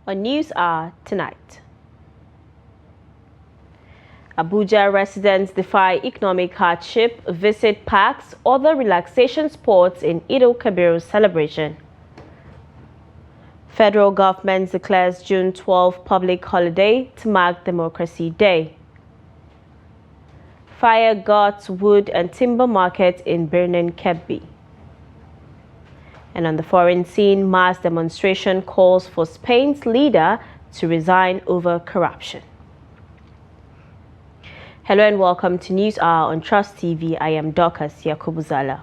on News Hour tonight. Abuja residents defy economic hardship, visit parks, other relaxation spots in Eid El-Kabir Celebration. Federal government declares June 12 public holiday to mark Democracy Day. Fire guts wood and timber market in Birnin Kebbi. And on the foreign scene, mass demonstration calls for Spain's leader to resign over corruption. Hello and welcome to News Hour on Trust TV. I am Dorcas Yakubuzala.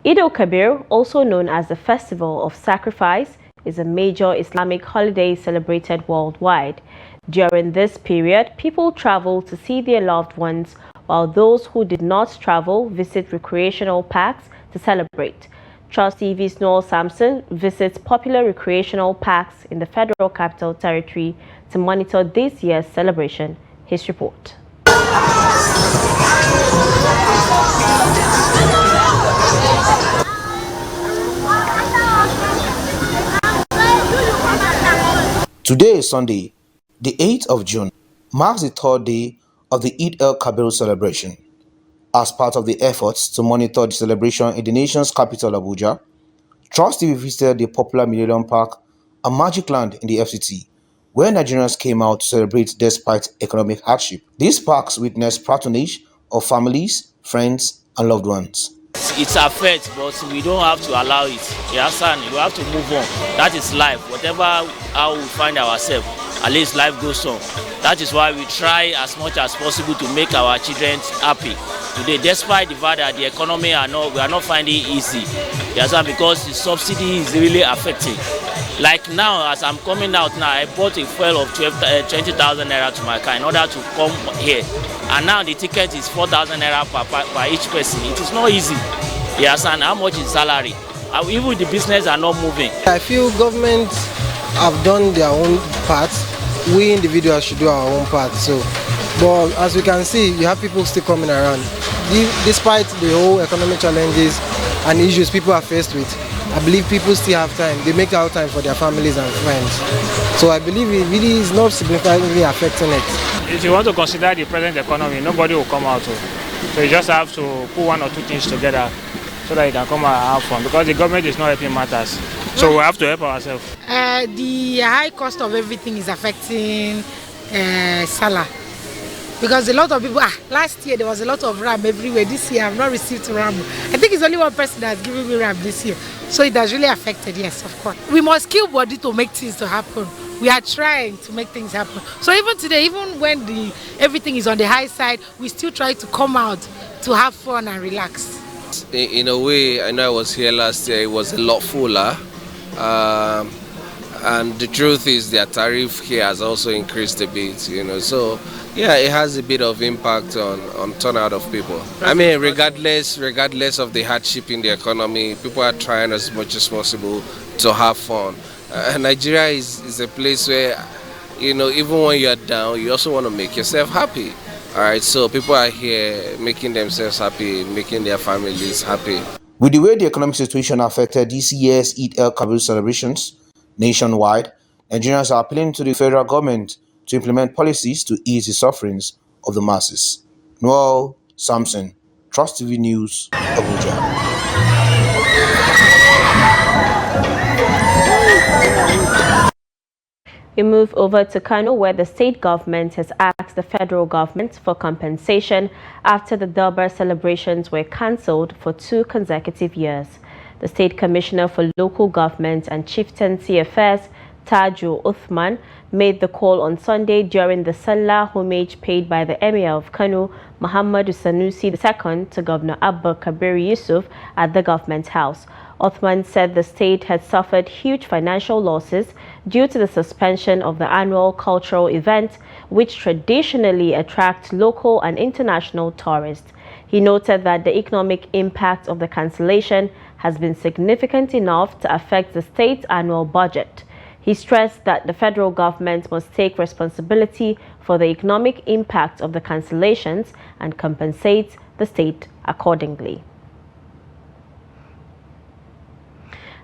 Eid el-Kabir, also known as the Festival of Sacrifice, is a major Islamic holiday celebrated worldwide. During this period, people travel to see their loved ones, while those who did not travel visit recreational parks to celebrate. Trust TV's Noel Sampson visits popular recreational parks in the Federal Capital Territory to monitor this year's celebration. His report. Today is Sunday, the 8th of June, marks the third day of the Eid El-Kabir celebration. As part of the efforts to monitor the celebration in the nation's capital, Abuja, Trust TV visited the popular Millennium Park, a magic land in the FCT, where Nigerians came out to celebrate despite economic hardship. These parks witnessed patronage of families, friends, and loved ones. It's a fate, but we don't have to allow it. Yes, and we have to move on. That is life. Whatever how we find ourselves, at least life goes on. That is why we try as much as possible to make our children happy. Today, despite the fact that the economy we are not finding it easy. Yes, and because the subsidy is really affecting. Like now, as I'm coming out now, I bought a fuel of 20,000 naira to my car in order to come here. And now the ticket is 4,000 naira per each person. It is not easy. Yes, and how much is salary? Even the business are not moving. I feel governments have done their own part. We individuals should do our own part. So, but as we can see, you have people still coming around. Despite the whole economic challenges and issues people are faced with, I believe people still have time. They make out time for their families and friends. So I believe it really is not significantly affecting it. If you want to consider the present economy, nobody will come out. So you just have to put one or two things together so that you can come out and have fun. Because the government is not helping matters. So we have to help ourselves. The high cost of everything is affecting Salah. Because a lot of people, last year there was a lot of RAM everywhere. This year I've not received RAM. I think it's only one person that's giving me RAM this year. So it has really affected, yes, of course. We must kill body to make things to happen. We are trying to make things happen. So even today, even when everything is on the high side, we still try to come out to have fun and relax. In a way, I know I was here last year, it was a lot fuller. And the truth is their tariff here has also increased a bit, so yeah, it has a bit of impact on turnout of people. I mean, regardless of the hardship in the economy, people are trying as much as possible to have fun. Nigeria is a place where, even when you're down, you also want to make yourself happy. All right, so people are here making themselves happy, making their families happy. With the way the economic situation affected this year's Eid El-Kabir celebrations nationwide, Nigerians are appealing to the federal government to implement policies to ease the sufferings of the masses. Noel Sampson, Trust TV News, Abuja. We move over to Kano, where the state government has asked the federal government for compensation after the Durbar celebrations were cancelled for 2 consecutive years. The State Commissioner for Local Government and Chieftaincy Affairs, Tajo Uthman, made the call on Sunday during the Salah homage paid by the Emir of Kano, Muhammadu Sanusi II, to Governor Abba Kabir Yusuf at the government house. Uthman said the state had suffered huge financial losses due to the suspension of the annual cultural event, which traditionally attracts local and international tourists. He noted that the economic impact of the cancellation has been significant enough to affect the state's annual budget. He stressed that the federal government must take responsibility for the economic impact of the cancellations and compensate the state accordingly.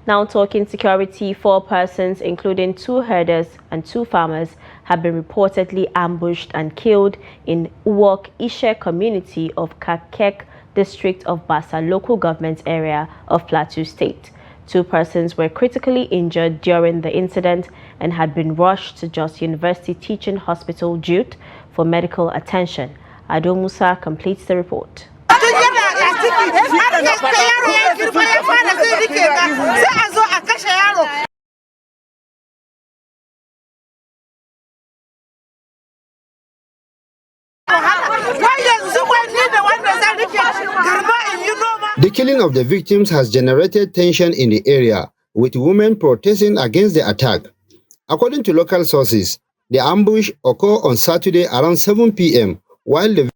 Now talking security, 4 persons, including 2 herders and 2 farmers, have been reportedly ambushed and killed in Uwok Ishe community of Kakek district of Basa local government area of Plateau State. 2 persons were critically injured during the incident and had been rushed to Jos University Teaching Hospital Jute for medical attention. Ado Musa completes the report. The killing of the victims has generated tension in the area, with women protesting against the attack. According to local sources, the ambush occurred on Saturday around 7 p.m. while the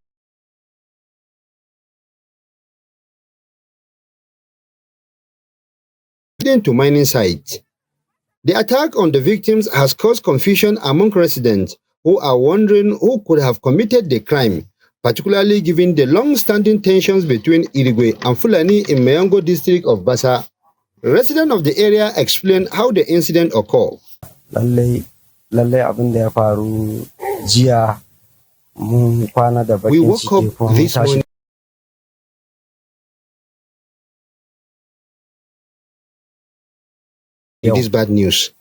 to mining site. The attack on the victims has caused confusion among residents who are wondering who could have committed the crime, particularly given the long-standing tensions between Irigwe and Fulani in Mayango district of Basa. Residents of the area explained how the incident occurred. We woke up this morning. It is bad news.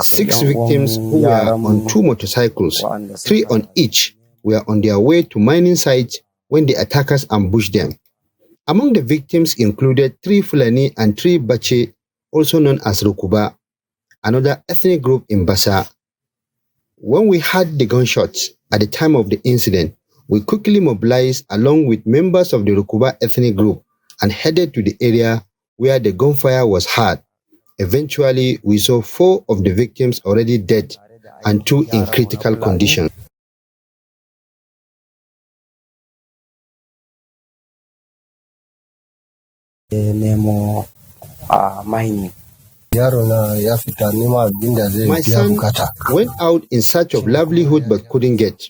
6 victims who were on 2 motorcycles, 3 on each, were on their way to mining site when the attackers ambushed them. Among the victims included 3 Fulani and 3 Bache, also known as Rukuba, another ethnic group in Basa. When we heard the gunshots at the time of the incident, we quickly mobilized along with members of the Rukuba ethnic group and headed to the area where the gunfire was heard. Eventually, we saw 4 of the victims already dead and 2 in critical condition. My son went out in search of livelihood but couldn't get.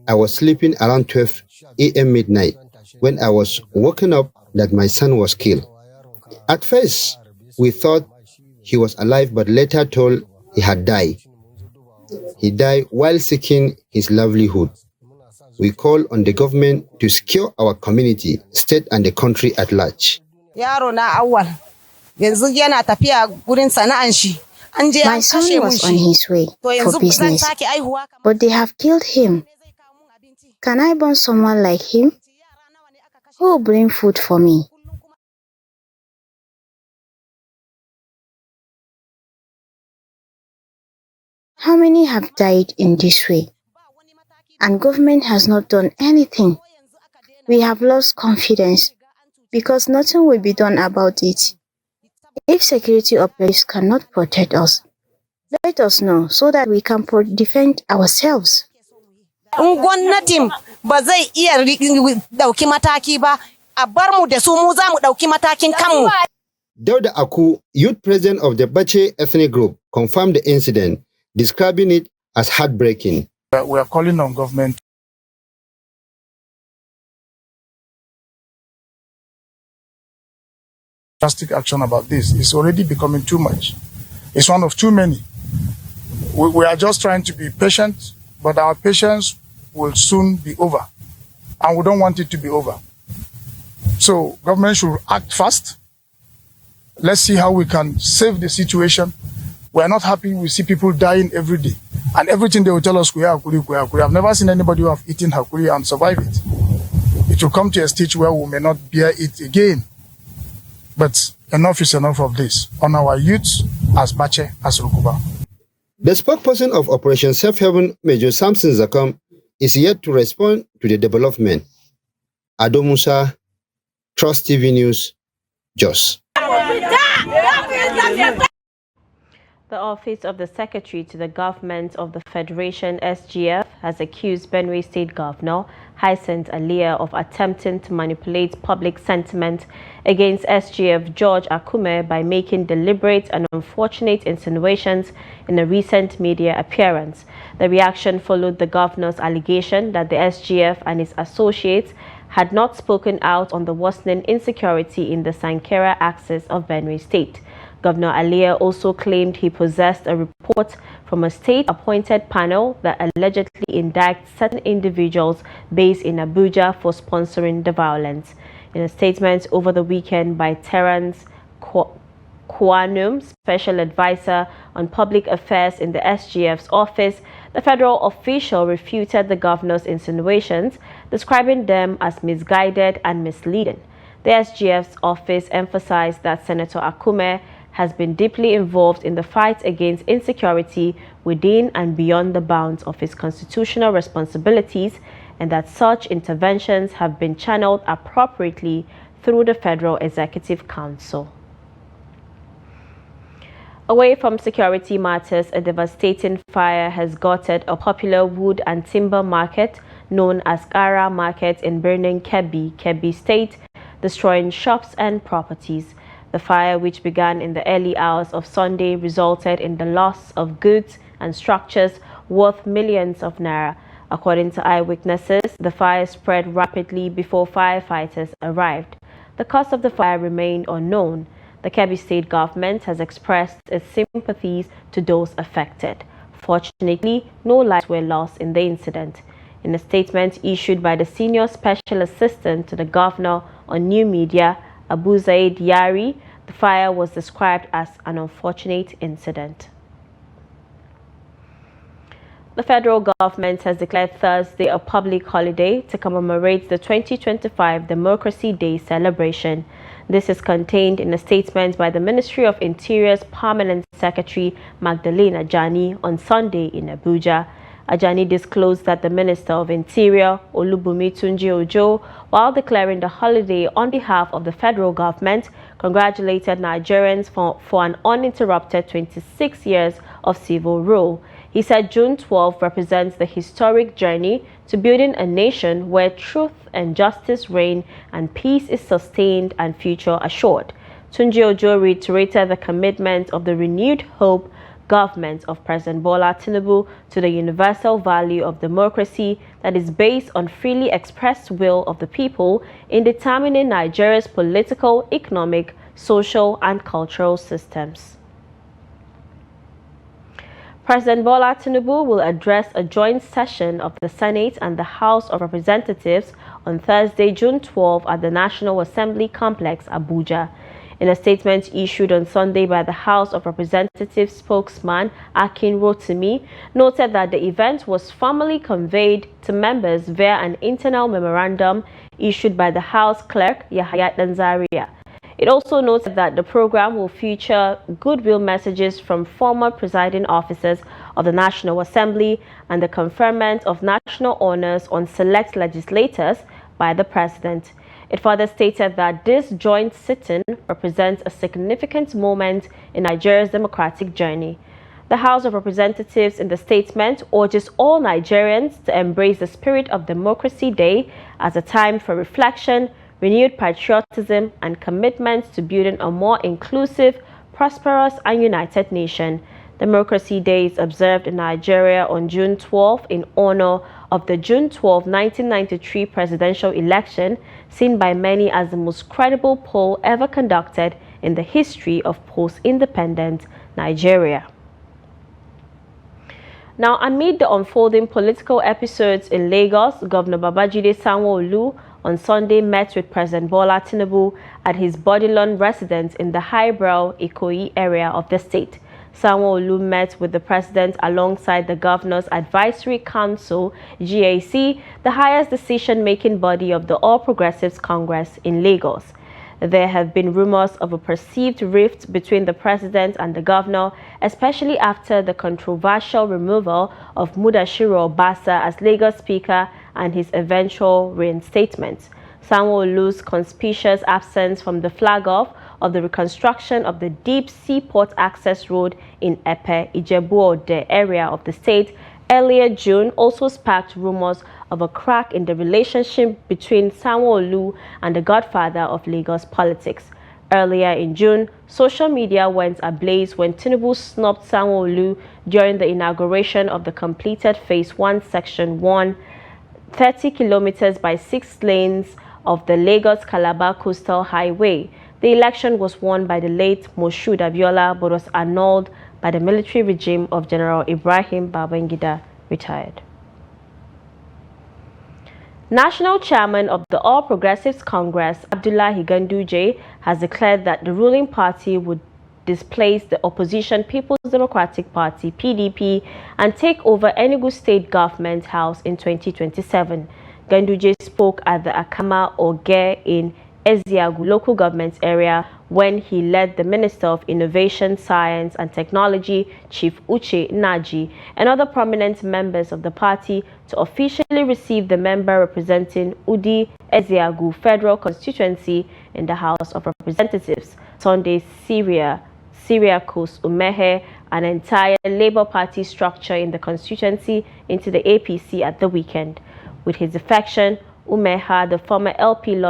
I was sleeping around 12 a.m. midnight when I was woken up that my son was killed. At first, we thought he was alive, but later told he had died. He died while seeking his livelihood. We call on the government to secure our community, state, and the country at large. My son was on his way for business, but they have killed him. Can I born someone like him? Who will bring food for me? How many have died in this way? And government has not done anything. We have lost confidence because nothing will be done about it. If security operatives cannot protect us, let us know so that we can defend ourselves. Dauda Aku, youth president of the Bache ethnic group, confirmed the incident, describing it as heartbreaking. We are calling on government drastic action about this. It's already becoming too much. It's one of too many. We are just trying to be patient, but our patience will soon be over, and we don't want it to be over. So government should act fast. Let's see how we can save the situation. We are not happy. We see people dying every day. And everything they will tell us, kuya, hakuri, kuya, hakuri. I've never seen anybody who have eaten hakuri and survived it. It will come to a stage where we may not bear it again. But enough is enough of this. On our youth, as Bache, as Rukuba. The spokesperson of Operation Safe Haven, Major Samson Zakam, is yet to respond to the development. Ado Musa, Trust TV News, Jos. The Office of the Secretary to the Government of the Federation, SGF, has accused Benue State Governor Hyacinth Alia of attempting to manipulate public sentiment against SGF George Akume by making deliberate and unfortunate insinuations in a recent media appearance. The reaction followed the governor's allegation that the SGF and his associates had not spoken out on the worsening insecurity in the Sankera axis of Benue State. Governor Aliya also claimed he possessed a report from a state-appointed panel that allegedly indicts certain individuals based in Abuja for sponsoring the violence. In a statement over the weekend by Terence Kwanum, Special Advisor on Public Affairs in the SGF's office, the federal official refuted the governor's insinuations, describing them as misguided and misleading. The SGF's office emphasized that Senator Akume has been deeply involved in the fight against insecurity within and beyond the bounds of his constitutional responsibilities, and that such interventions have been channeled appropriately through the Federal Executive Council. Away from security matters, a devastating fire has gutted a popular wood and timber market known as Kara Market in Birnin Kebbi State, destroying shops and properties. The fire, which began in the early hours of Sunday, resulted in the loss of goods and structures worth millions of naira. According to eyewitnesses, the fire spread rapidly before firefighters arrived. The cause of the fire remained unknown. The Kebbi State government has expressed its sympathies to those affected. Fortunately, no lives were lost in the incident. In a statement issued by the Senior Special Assistant to the Governor on New Media, Abu Zaid Yari, the fire was described as an unfortunate incident. The federal government has declared Thursday a public holiday to commemorate the 2025 Democracy Day celebration. This is contained in a statement by the Ministry of Interior's Permanent Secretary Magdalena Ajani on Sunday in Abuja. Ajani disclosed that the Minister of Interior, Olubunmi Tunji Ojo, while declaring the holiday on behalf of the federal government, congratulated Nigerians for an uninterrupted 26 years of civil rule. He said June 12 represents the historic journey to building a nation where truth and justice reign and peace is sustained and future assured. Tunji Ojo reiterated the commitment of the renewed hope government of President Bola Tinubu to the universal value of democracy that is based on freely expressed will of the people in determining Nigeria's political, economic, social, and cultural systems. President Bola Tinubu will address a joint session of the Senate and the House of Representatives on Thursday, June 12 at the National Assembly Complex, Abuja. In a statement issued on Sunday by the House of Representatives spokesman Akin Rotimi, noted that the event was formally conveyed to members via an internal memorandum issued by the House Clerk Yahya Danzaria. It also noted that the program will feature goodwill messages from former presiding officers of the National Assembly and the conferment of national honors on select legislators by the President. It further stated that this joint sitting represents a significant moment in Nigeria's democratic journey. The House of Representatives in the statement urges all Nigerians to embrace the spirit of Democracy Day as a time for reflection, renewed patriotism, and commitment to building a more inclusive, prosperous, and united nation. Democracy Day is observed in Nigeria on June 12 in honor of the June 12, 1993 presidential election, seen by many as the most credible poll ever conducted in the history of post-independent Nigeria. Now, amid the unfolding political episodes in Lagos, Governor Babajide Sanwo-Olu on Sunday met with President Bola Tinubu at his Bodilon residence in the highbrow Ikoyi area of the state. Sanwo-Olu met with the president alongside the Governor's Advisory Council, GAC, the highest decision-making body of the All Progressives Congress in Lagos. There have been rumors of a perceived rift between the president and the governor, especially after the controversial removal of Mudashiru Obasa as Lagos Speaker and his eventual reinstatement. Sanwo-Olu's conspicuous absence from the flag-off of the reconstruction of the deep seaport access road in Epe, Ijebu-Ode area of the state earlier June also sparked rumors of a crack in the relationship between Sanwo-Olu and the godfather of Lagos politics. Earlier in June, social media went ablaze when Tinubu snubbed Sanwo-Olu during the inauguration of the completed Phase 1 Section 1, 30 kilometers by 6 lanes of the Lagos-Calabar Coastal Highway. The election was won by the late Moshood Abiola but was annulled by the military regime of General Ibrahim Babangida, retired. National Chairman of the All Progressives Congress, Abdullahi Ganduje, has declared that the ruling party would displace the opposition People's Democratic Party, PDP, and take over Enugu State Government House in 2027. Ganduje spoke at the Akama Oge in Eziagu local government area when he led the Minister of Innovation, Science and Technology, Chief Uche Naji, and other prominent members of the party to officially receive the member representing Udi Eziagu Federal Constituency in the House of Representatives. Sunday, Syriacus Umehe, an entire Labour Party structure in the constituency, into the APC at the weekend. With his defection, Umeha, the former LP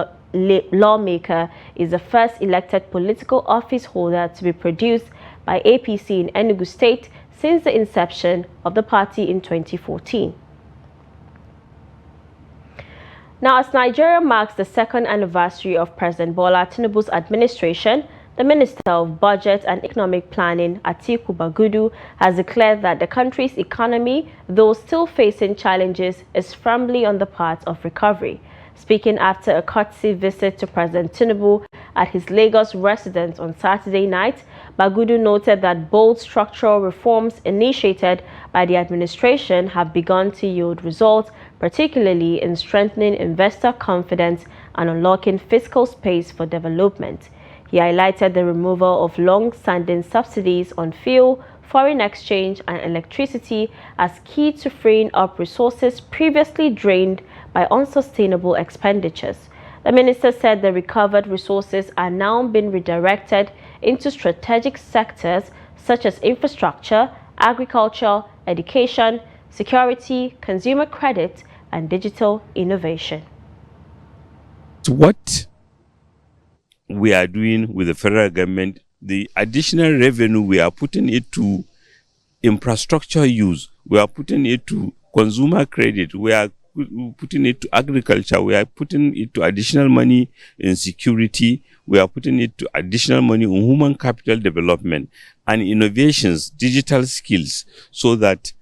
lawmaker, is the first elected political office holder to be produced by APC in Enugu State since the inception of the party in 2014. Now, as Nigeria marks the second anniversary of President Bola Tinubu's administration, the Minister of Budget and Economic Planning, Atiku Bagudu, has declared that the country's economy, though still facing challenges, is firmly on the path of recovery. Speaking after a courtesy visit to President Tinubu at his Lagos residence on Saturday night, Bagudu noted that bold structural reforms initiated by the administration have begun to yield results, particularly in strengthening investor confidence and unlocking fiscal space for development. He highlighted the removal of long-standing subsidies on fuel, foreign exchange and electricity as key to freeing up resources previously drained by unsustainable expenditures. The minister said the recovered resources are now being redirected into strategic sectors such as infrastructure, agriculture, education, security, consumer credit, and digital innovation. What we are doing with the federal government, the additional revenue, we are putting it to infrastructure use, we are putting it to consumer credit, we are putting it to agriculture, we are putting it to additional money in security, we are putting it to additional money in human capital development and innovations, digital skills, so that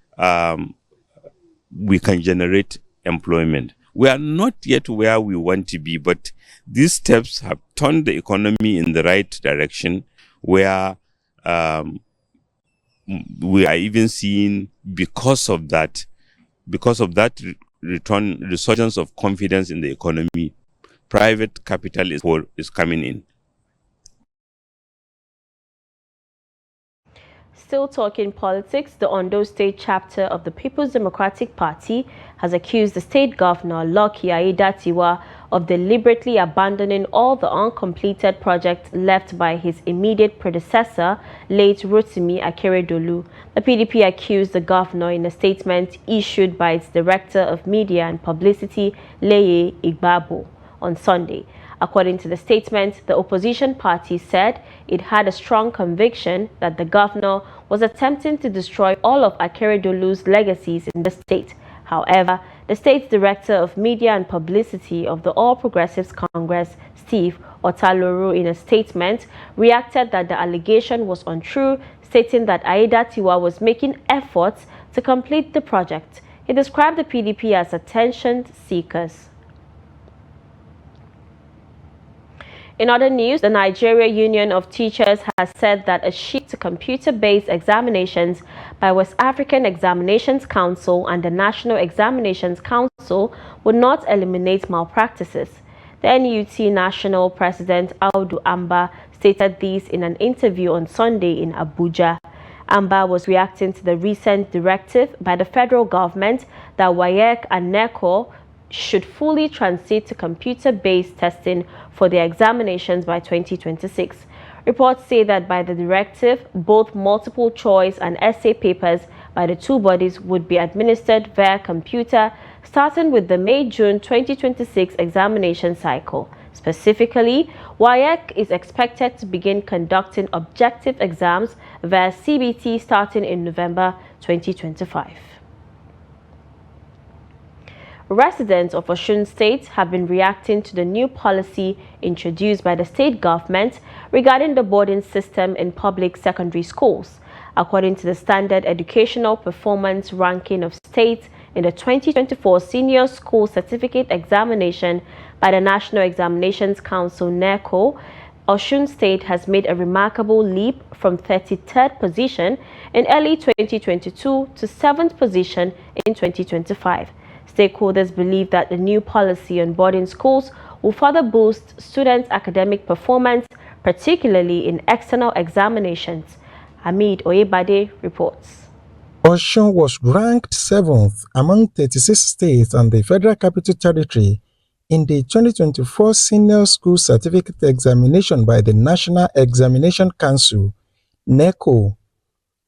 we can generate employment. We are not yet where we want to be, but these steps have turned the economy in the right direction, where we are even seeing, because of that resurgence of confidence in the economy, private capital is coming in. Still talking politics, the Ondo State chapter of the People's Democratic Party has accused the state governor, Lucky Aiyedatiwa, of deliberately abandoning all the uncompleted projects left by his immediate predecessor, late Rotimi Akeredolu. The PDP accused the governor in a statement issued by its Director of Media and Publicity, Leye Igbabo, on Sunday. According to the statement, the opposition party said it had a strong conviction that the governor was attempting to destroy all of Akeredolu's legacies in the state. However, the state's Director of Media and Publicity of the All Progressives Congress, Steve Otaloro, in a statement, reacted that the allegation was untrue, stating that Aiyedatiwa was making efforts to complete the project. He described the PDP as attention seekers. In other news, the Nigeria Union of Teachers has said that a shift to computer-based examinations by West African Examinations Council and the National Examinations Council would not eliminate malpractices. The NUT National President Audu Amba stated this in an interview on Sunday in Abuja. Amba was reacting to the recent directive by the federal government that WAEC and NECO should fully transit to computer-based testing for their examinations by 2026. Reports say that by the directive, both multiple choice and essay papers by the two bodies would be administered via computer, starting with the May-June 2026 examination cycle. Specifically, WAEC is expected to begin conducting objective exams via CBT starting in November 2025. Residents of Osun State have been reacting to the new policy introduced by the state government regarding the boarding system in public secondary schools. According to the Standard Educational Performance Ranking of States in the 2024 Senior School Certificate Examination by the National Examinations Council (NECO), Osun State has made a remarkable leap from 33rd position in early 2022 to 7th position in 2025. Stakeholders believe that the new policy on boarding schools will further boost students' academic performance, particularly in external examinations. Hamid Oyebade reports. Osun was ranked 7th among 36 states and the Federal Capital Territory in the 2024 Senior School Certificate Examination by the National Examination Council (NECO).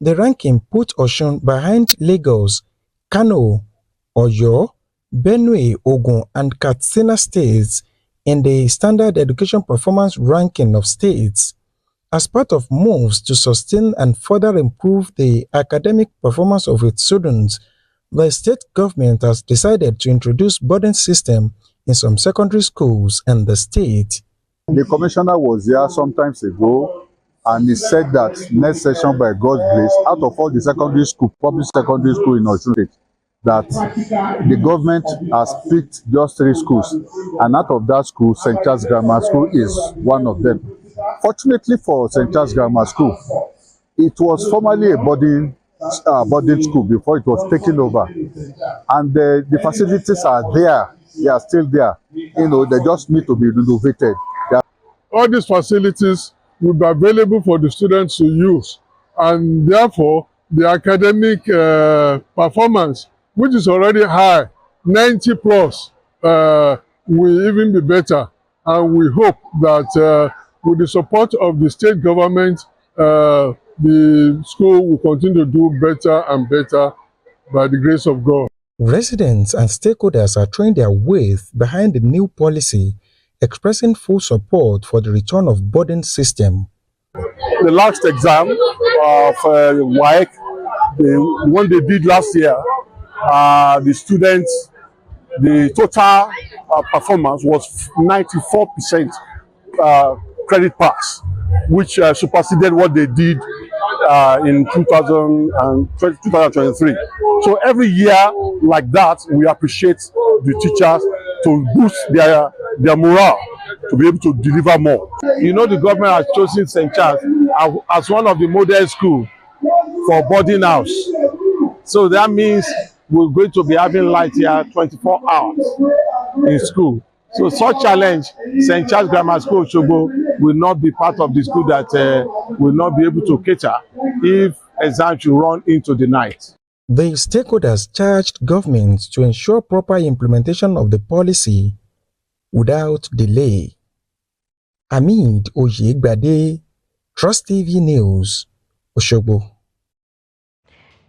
The ranking put Osun behind Lagos, Kano, Oyo, Benue, Ogun, and Katsina states in the Standard Education Performance Ranking of States. As part of moves to sustain and further improve the academic performance of its students, the state government has decided to introduce boarding system in some secondary schools in the state. The commissioner was here some time ago, and he said that next session, by God's grace, out of all the secondary school, public secondary school in Osun State, that the government has picked just 3 schools, and out of that school, St. Charles Grammar School is one of them. Fortunately for St. Charles Grammar School, it was formerly a boarding school before it was taken over, and the facilities are there. They are still there. You know, they just need to be renovated. All these facilities will be available for the students to use, and therefore the academic performance, which is already high, 90 plus, will even be better. And we hope that with the support of the state government, the school will continue to do better and better by the grace of God. Residents and stakeholders are throwing their weight behind the new policy, expressing full support for the return of boarding system. The last exam of WAEC, the one they did last year, the students, the total performance was 94% credit pass, which superseded what they did in 2023. So every year like that, we appreciate the teachers to boost their morale to be able to deliver more. You know, the government has chosen St. Charles as one of the model schools for boarding house. So that means we're going to be having light here 24 hours in school. So such challenge, St. Charles Grammar School Osogbo will not be part of the school that will not be able to cater if exams should run into the night. The stakeholders charged government to ensure proper implementation of the policy without delay. Hamid Oyebade, Trust TV News, Osogbo.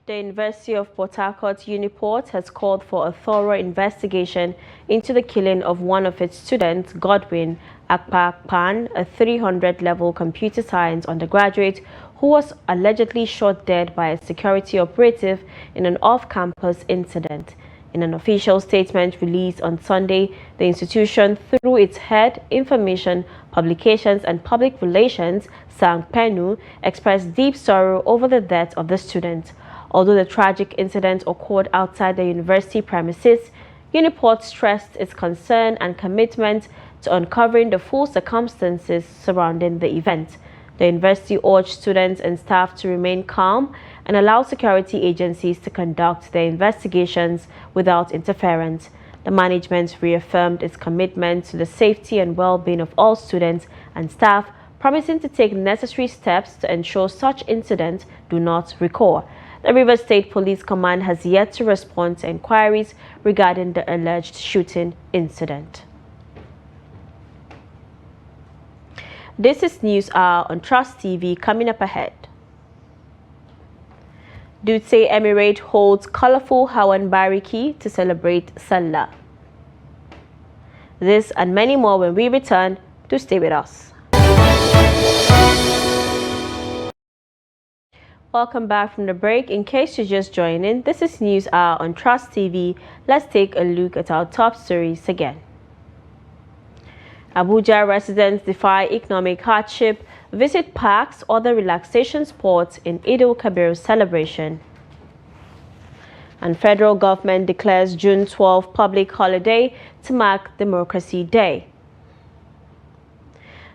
The University of Port Harcourt Uniport has called for a thorough investigation into the killing of one of its students, Godwin Akpakpan, a 300-level computer science undergraduate who was allegedly shot dead by a security operative in an off-campus incident. In an official statement released on Sunday, the institution, through its head, Information, Publications and Public Relations, Sang Penu, expressed deep sorrow over the death of the student. Although the tragic incident occurred outside the university premises, Uniport stressed its concern and commitment to uncovering the full circumstances surrounding the event. The university urged students and staff to remain calm and allow security agencies to conduct their investigations without interference. The management reaffirmed its commitment to the safety and well-being of all students and staff, promising to take necessary steps to ensure such incidents do not recur. The Rivers State Police Command has yet to respond to inquiries regarding the alleged shooting incident. This is News Hour on Trust TV. Coming up ahead. Dutse Emirate holds colorful Hawan Bariki to celebrate Salah. This and many more when we return. To stay with us. Welcome back from the break. In case you're just joining, this is News Hour on Trust TV. Let's take a look at our top stories again. Abuja residents defy economic hardship, visit parks, other relaxation spots in Eid El-Kabir celebration. And federal government declares June 12 public holiday to mark Democracy Day.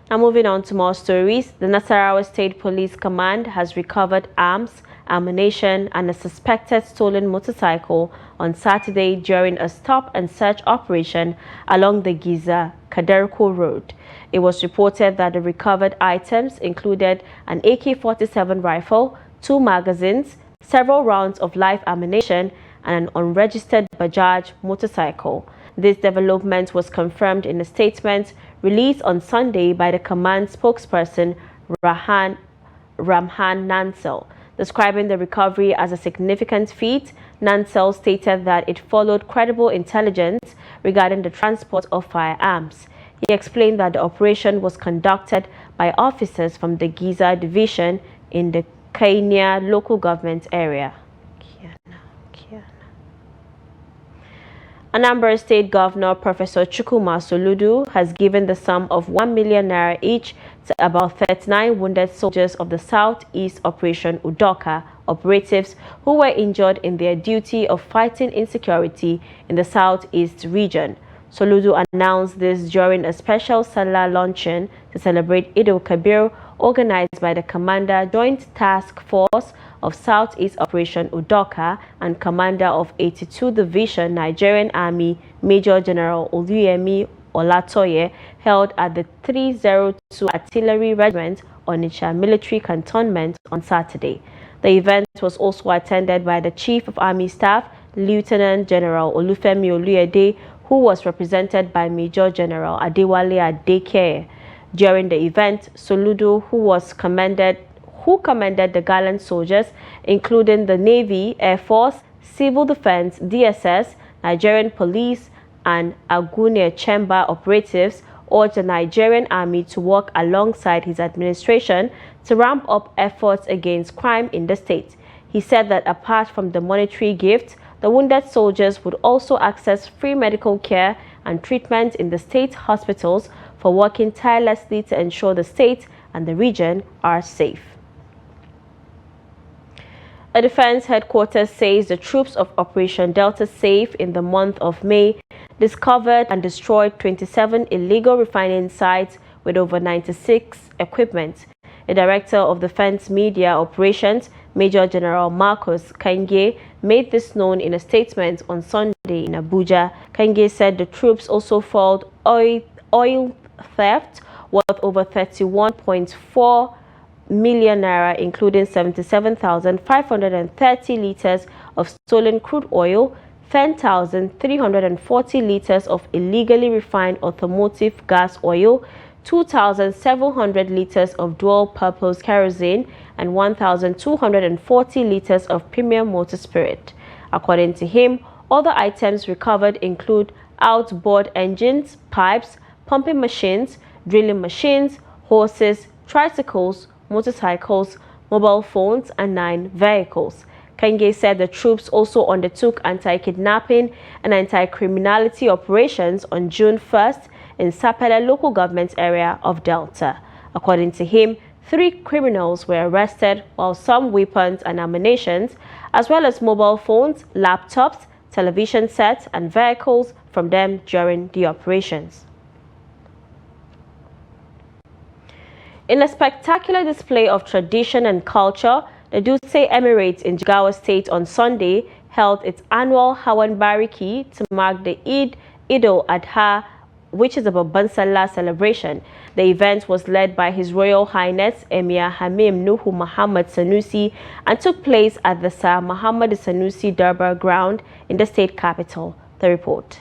Now moving on to more stories, the Nasarawa State Police Command has recovered arms, ammunition and a suspected stolen motorcycle on Saturday during a stop and search operation along the Giza-Kaderko Road. It was reported that the recovered items included an AK-47 rifle, 2 magazines, several rounds of live ammunition and an unregistered Bajaj motorcycle. This development was confirmed in a statement released on Sunday by the command spokesperson Ramhan Nansel. Describing the recovery as a significant feat, Nansel stated that it followed credible intelligence regarding the transport of firearms. He explained that the operation was conducted by officers from the Giza Division in the Kenya local government area. Anambra State Governor Professor Chukwuma Soludo has given the sum of 1 million naira each to about 39 wounded soldiers of the Southeast Operation Udoka operatives who were injured in their duty of fighting insecurity in the Southeast region. Soludo announced this during a special Salah luncheon to celebrate Eid El-Kabir organized by the Commander Joint Task Force of Southeast Operation Udoka and Commander of 82 Division Nigerian Army Major General Oluyemi Olatoye held at the 302 Artillery Regiment Onitsha Military Cantonment on Saturday. The event was also attended by the Chief of Army Staff, Lieutenant General Olufemi Oluyede, who was represented by Major General Adewale Adeke. During the event, Soludo, who commended the gallant soldiers, including the Navy, Air Force, Civil Defense, DSS, Nigerian Police, and Agune Chamber operatives, urged the Nigerian Army to work alongside his administration to ramp up efforts against crime in the state. He said that apart from the monetary gift, the wounded soldiers would also access free medical care and treatment in the state hospitals for working tirelessly to ensure the state and the region are safe. A defense headquarters says the troops of Operation Delta Safe in the month of May discovered and destroyed 27 illegal refining sites with over 96 equipment. The Director of Defense Media Operations, Major General Marcus Kange, made this known in a statement on Sunday in Abuja. Kange said the troops also foiled oil theft worth over 31.4 million naira, including 77,530 liters of stolen crude oil, 10,340 liters of illegally refined automotive gas oil, 2,700 liters of dual-purpose kerosene, and 1,240 liters of premium motor spirit. According to him, other items recovered include outboard engines, pipes, pumping machines, drilling machines, horses, tricycles, motorcycles, mobile phones, and 9 vehicles. Kenge said the troops also undertook anti-kidnapping and anti-criminality operations on June 1st in Sapele local government area of Delta. According to him, 3 criminals were arrested, while some weapons and ammunition, as well as mobile phones, laptops, television sets, and vehicles from them during the operations. In a spectacular display of tradition and culture, the Dutse Emirates in Jigawa State on Sunday held its annual Hawan Bariki to mark the Eid al-Adha, which is a Babban Sallah celebration. The event was led by His Royal Highness Emir Hamim Nuhu Muhammad Sanusi and took place at the Sir Muhammad Sanusi Darbar ground in the state capital. The report.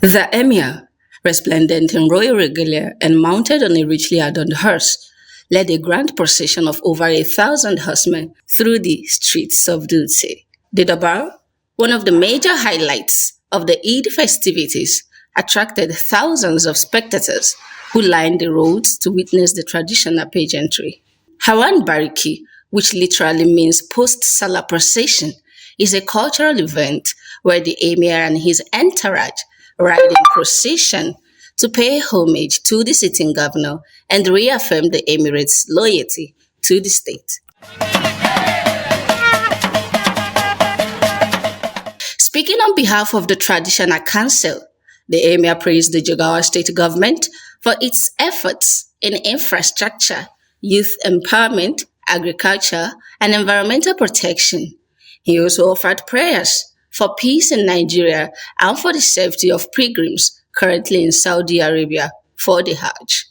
The Emir, resplendent in royal regalia and mounted on a richly adorned hearse, led a grand procession of over 1,000 horsemen through the streets of Dutse. The Darbar, one of the major highlights of the Eid festivities, attracted thousands of spectators who lined the roads to witness the traditional pageantry. Hawan Bariki which literally means post-Salah procession, is a cultural event where the emir and his entourage ride in procession to pay homage to the sitting governor and reaffirm the emirate's loyalty to the state. Speaking on behalf of the Traditional Council, the emir praised the Jigawa state government for its efforts in infrastructure, youth empowerment, agriculture, and environmental protection. He also offered prayers for peace in Nigeria and for the safety of pilgrims currently in Saudi Arabia for the Hajj.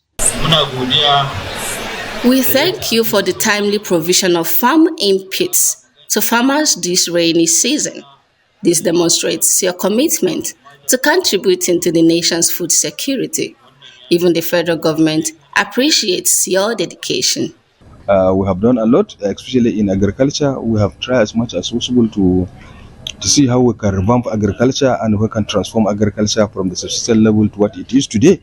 We thank you for the timely provision of farm inputs to farmers this rainy season. This demonstrates your commitment to contributing to the nation's food security. Even the federal government appreciates your dedication. We have done a lot, especially in agriculture. We have tried as much as possible to see how we can revamp agriculture and we can transform agriculture from the subsistence level to what it is today.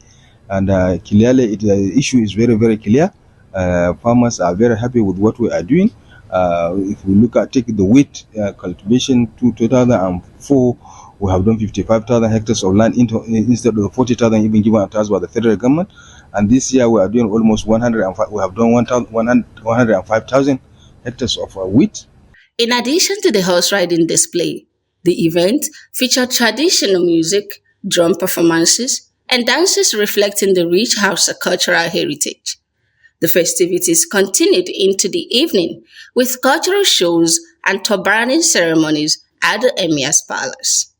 And clearly, the issue is very, very clear. Farmers are very happy with what we are doing. If we take the wheat cultivation to 2004, we have done 55,000 hectares of land instead of the 40,000 even given to us by the federal government. And this year we are doing almost 105. We have done 105,000 hectares of wheat. In addition to the horse riding display, the event featured traditional music, drum performances, and dances reflecting the rich Hausa cultural heritage. The festivities continued into the evening with cultural shows and turbaning ceremonies at the Emir's Palace.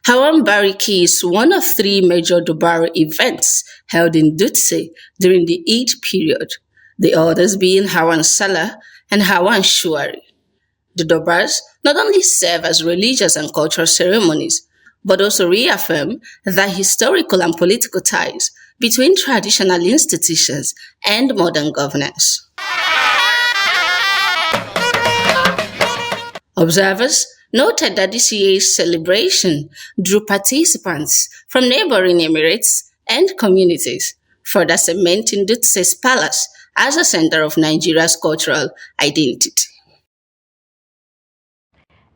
Hawan Bariki is one of three major Dubar events held in Dutse during the Eid period, the others being Hawan Salah and Hawan Shuari. The Dubars not only serve as religious and cultural ceremonies, but also reaffirm the historical and political ties between traditional institutions and modern governance. Observers noted that this year's celebration drew participants from neighboring emirates and communities, further cementing Dutse's palace as a center of Nigeria's cultural identity.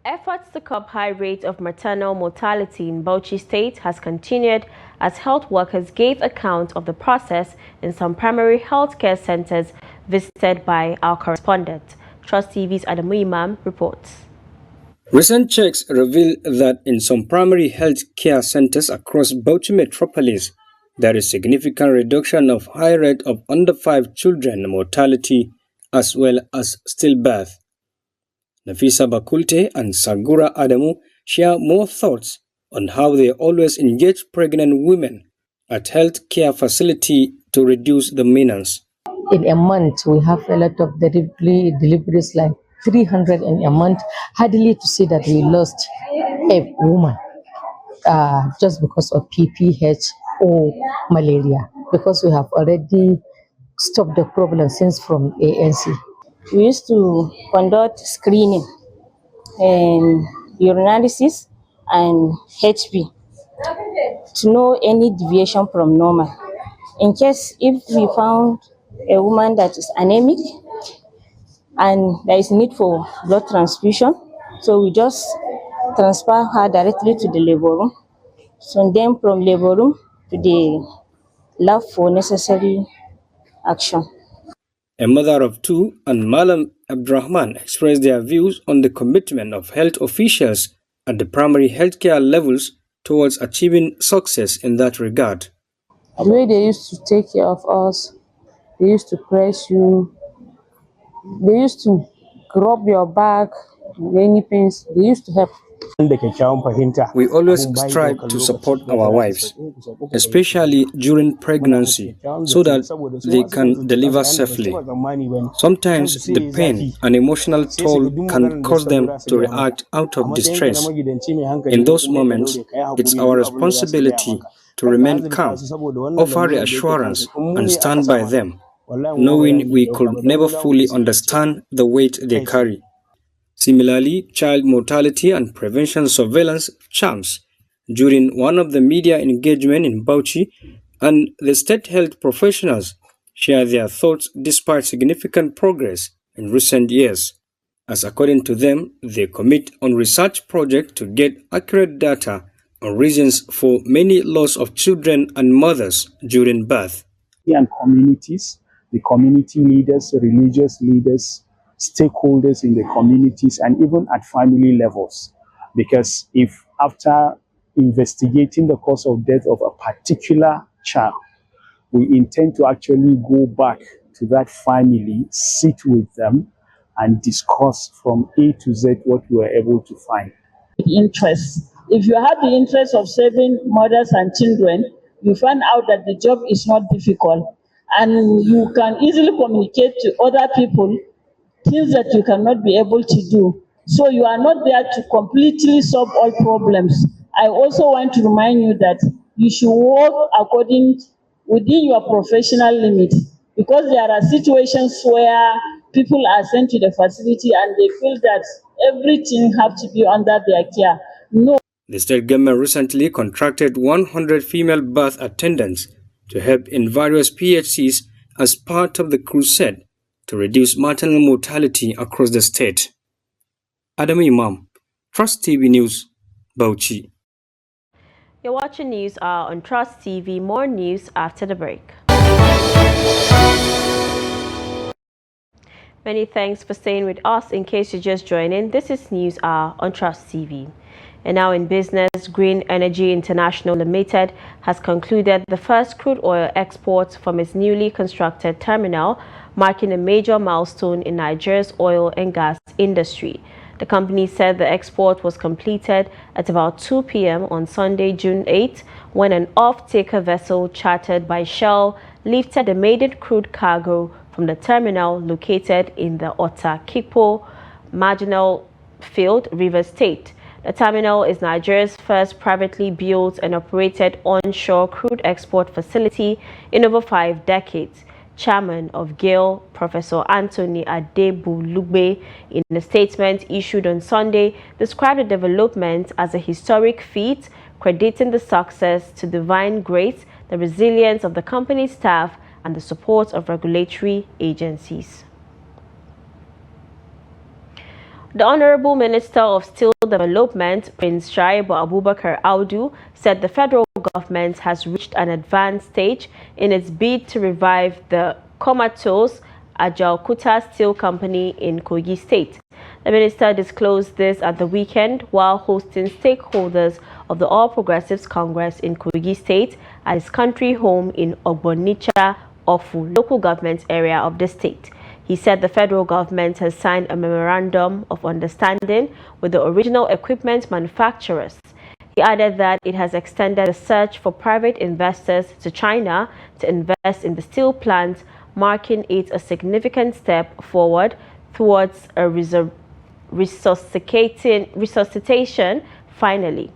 Efforts to curb high rates of maternal mortality in Bauchi State has continued as health workers gave account of the process in some primary healthcare centers visited by our correspondent. Trust TV's Adamu Imam reports. Recent checks reveal that in some primary health care centers across Bauchi metropolis, there is significant reduction of high rate of under 5 children mortality as well as stillbirth. Nafisa Bakulte and Sagura Adamu share more thoughts on how they always engage pregnant women at health care facility to reduce the menace. In a month, we have a lot of deliveries, like 300 in a month. Hardly to see that we lost a woman just because of PPH or malaria, because we have already stopped the problem since from ANC. We used to conduct screening and urinalysis and HP to know any deviation from normal. In case if we found a woman that is anemic and there is need for blood transfusion, so we just transfer her directly to the labor room. So then from labor room to the lab for necessary action. A mother of two and Malam Abdurrahman expressed their views on the commitment of health officials at the primary healthcare levels towards achieving success in that regard. The way they used to take care of us, they used to press you, they used to rub your back, any pains, they used to help. We always strive to support our wives, especially during pregnancy, so that they can deliver safely. Sometimes the pain and emotional toll can cause them to react out of distress. In those moments, it's our responsibility to remain calm, offer reassurance, and stand by them, knowing we could never fully understand the weight they carry. Similarly, child mortality and prevention surveillance charms. During one of the media engagement in Bauchi, And the state health professionals share their thoughts despite significant progress in recent years, as according to them, they commit on research projects to get accurate data on reasons for many loss of children and mothers during birth. And communities, the community leaders, religious leaders, stakeholders in the communities, and even at family levels. Because if after investigating the cause of death of a particular child, we intend to actually go back to that family, sit with them, and discuss from A to Z what we were able to find. Interest. If you have the interest of saving mothers and children, you find out that the job is not difficult, and you can easily communicate to other people things that you cannot be able to do. So you are not there to completely solve all problems. I also want to remind you that you should work within your professional limit, because there are situations where people are sent to the facility and they feel that everything have to be under their care. No. The state government recently contracted 100 female birth attendants to help in various PHCs as part of the crusade to reduce maternal mortality across the state. Adam Imam, Trust TV News, Bauchi. You're watching News Hour on Trust TV. More news after the break. Many thanks for staying with us. In case you just joined in, this is News Hour on Trust TV. And now in business, Green Energy International Limited has concluded the first crude oil exports from its newly constructed terminal, marking a major milestone in Nigeria's oil and gas industry. The company said the export was completed at about 2 p.m. on Sunday, June 8, when an off-taker vessel chartered by Shell lifted the maiden crude cargo from the terminal located in the Otakikpo Marginal Field, Rivers State. The terminal is Nigeria's first privately built and operated onshore crude export facility in over 5 decades. Chairman of GAIL, Professor Anthony Adebulugbe, in a statement issued on Sunday, described the development as a historic feat, crediting the success to divine grace, the resilience of the company's staff, and the support of regulatory agencies. The Honorable Minister of Steel Development, Prince Shaibu Abubakar Audu, said the federal government has reached an advanced stage in its bid to revive the comatose Ajaokuta Steel Company in Kogi State. The minister disclosed this at the weekend while hosting stakeholders of the All Progressives Congress in Kogi State at his country home in Ogbonicha, Ofu, local government area of the state. He said the federal government has signed a memorandum of understanding with the original equipment manufacturers. He added that it has extended the search for private investors to China to invest in the steel plant, marking it a significant step forward towards a resuscitation finally.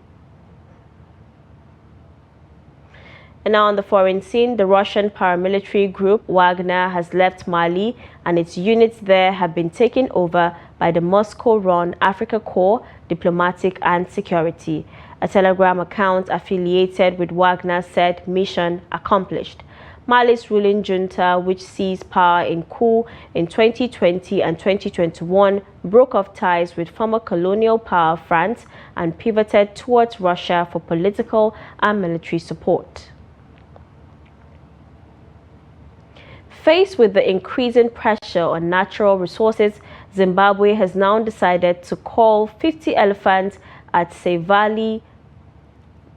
And now on the foreign scene, the Russian paramilitary group Wagner has left Mali, and its units there have been taken over by the Moscow-run Africa Corps Diplomatic and Security. A Telegram account affiliated with Wagner said mission accomplished. Mali's ruling junta, which seized power in coup in 2020 and 2021, broke off ties with former colonial power France and pivoted towards Russia for political and military support. Faced with the increasing pressure on natural resources, Zimbabwe has now decided to cull 50 elephants at Sevali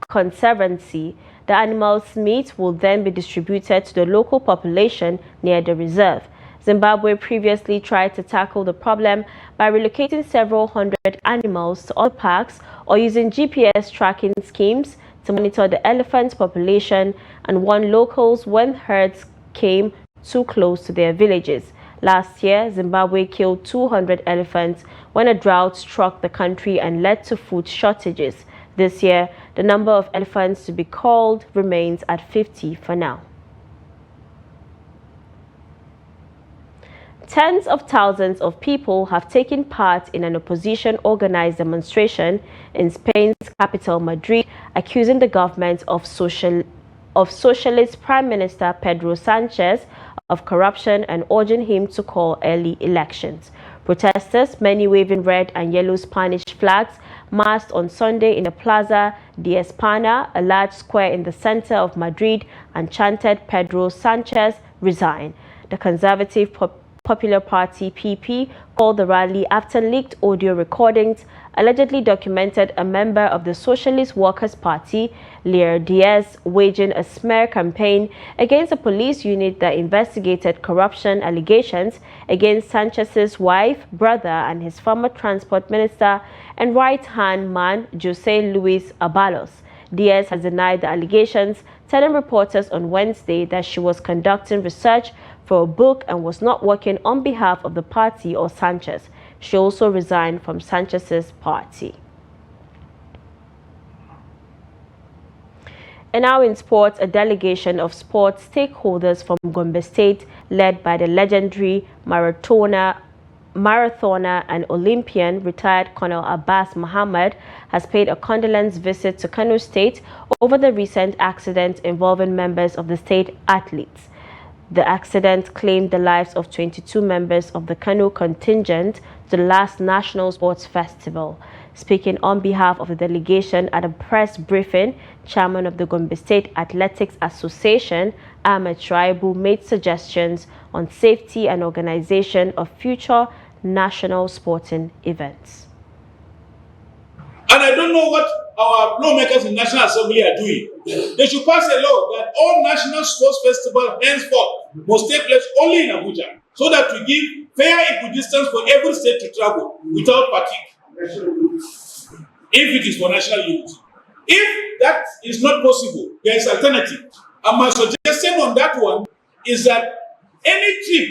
Conservancy. The animals' meat will then be distributed to the local population near the reserve. Zimbabwe previously tried to tackle the problem by relocating several hundred animals to other parks or using GPS tracking schemes to monitor the elephant population and warn locals when herds came too close to their villages. Last year, Zimbabwe killed 200 elephants when a drought struck the country and led to food shortages. This year, the number of elephants to be culled remains at 50 for now. Tens of thousands of people have taken part in an opposition-organized demonstration in Spain's capital, Madrid, accusing the government of of Socialist Prime Minister Pedro Sanchez of corruption and urging him to call early elections. Protesters, many waving red and yellow Spanish flags, massed on Sunday in the Plaza de España, a large square in the center of Madrid, and chanted Pedro Sanchez resign. The Conservative Popular Party (PP) called the rally after leaked audio recordings allegedly documented a member of the Socialist Workers' Party, Lear Diaz, waging a smear campaign against a police unit that investigated corruption allegations against Sanchez's wife, brother, and his former transport minister and right-hand man, Jose Luis Abalos. Diaz has denied the allegations, telling reporters on Wednesday that she was conducting research for a book and was not working on behalf of the party or Sanchez. She also resigned from Sanchez's party. And now in sports, a delegation of sports stakeholders from Gombe State, led by the legendary marathoner and Olympian retired Colonel Abbas Muhammad, has paid a condolence visit to Kano State over the recent accident involving members of the state athletes. The accident claimed the lives of 22 members of the Kano contingent to the last National Sports Festival. Speaking on behalf of the delegation at a press briefing, Chairman of the Gombe State Athletics Association, Ahmed Shraibu, made suggestions on safety and organization of future national sporting events. And I don't know what our lawmakers in National Assembly are doing. They should pass a law that all national sports festivals henceforth must take place only in Abuja, so that we give fair equidistance for every state to travel without fatigue, if it is for national unity. If that is not possible, there is alternative. And my suggestion on that one is that any trip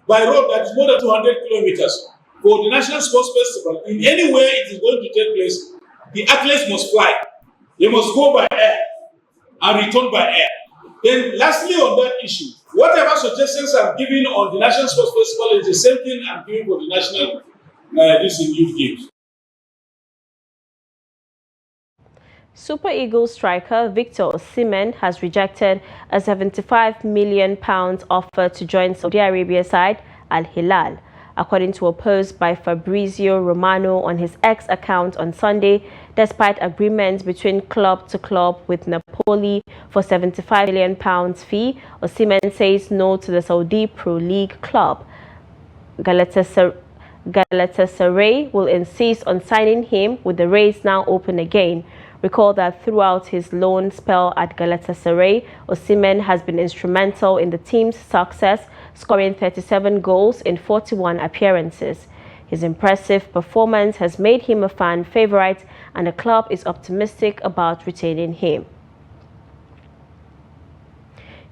by road that is more than 200 kilometers for the National Sports Festival, in anywhere it is going to take place, the athletes must fly. They must go by air and return by air. Then lastly on that issue, whatever suggestions I'm giving on the National Sports Festival is the same thing I'm giving for the National Youth Games. Super Eagles striker Victor Osimhen has rejected a £75 million offer to join Saudi Arabia side Al Hilal. According to a post by Fabrizio Romano on his X account on Sunday, despite agreements between club to club with Napoli for £75 million fee, Osimhen says no to the Saudi Pro League club. Galatasaray will insist on signing him with the race now open again. Recall that throughout his loan spell at Galatasaray, Osimhen has been instrumental in the team's success, scoring 37 goals in 41 appearances. His impressive performance has made him a fan favorite, and the club is optimistic about retaining him.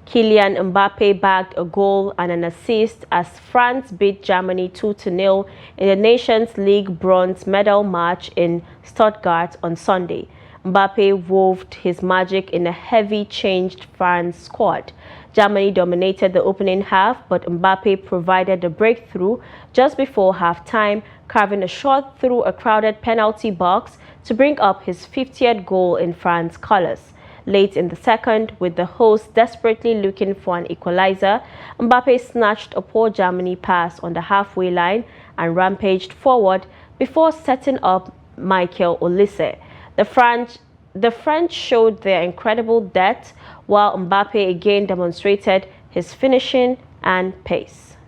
Kylian Mbappe bagged a goal and an assist as France beat Germany 2-0 in the Nations League bronze medal match in Stuttgart on Sunday. Mbappe wove his magic in a heavy changed France squad. Germany dominated the opening half, but Mbappe provided the breakthrough just before halftime, carving a shot through a crowded penalty box to bring up his 50th goal in France colours. Late in the second, with the hosts desperately looking for an equalizer, Mbappe snatched a poor Germany pass on the halfway line and rampaged forward before setting up Michael Olise. The French showed their incredible depth, while Mbappe again demonstrated his finishing and pace.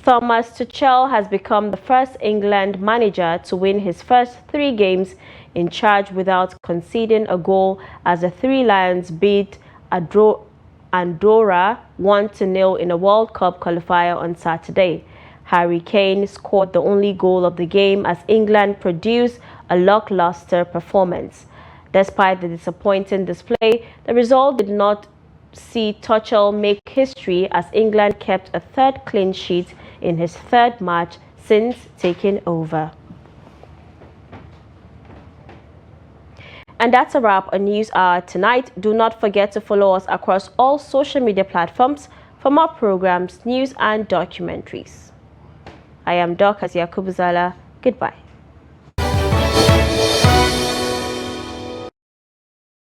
Thomas Tuchel has become the first England manager to win his first 3 games in charge without conceding a goal as the Three Lions beat Andorra 1-0 in a World Cup qualifier on Saturday. Harry Kane scored the only goal of the game as England produced a lackluster performance. Despite the disappointing display, the result did not see Tuchel make history as England kept a 3rd clean sheet in his 3rd match since taking over. And that's a wrap on News Hour tonight. Do not forget to follow us across all social media platforms for more programs, news and documentaries. I am Dorcas Yakubuzala. Goodbye.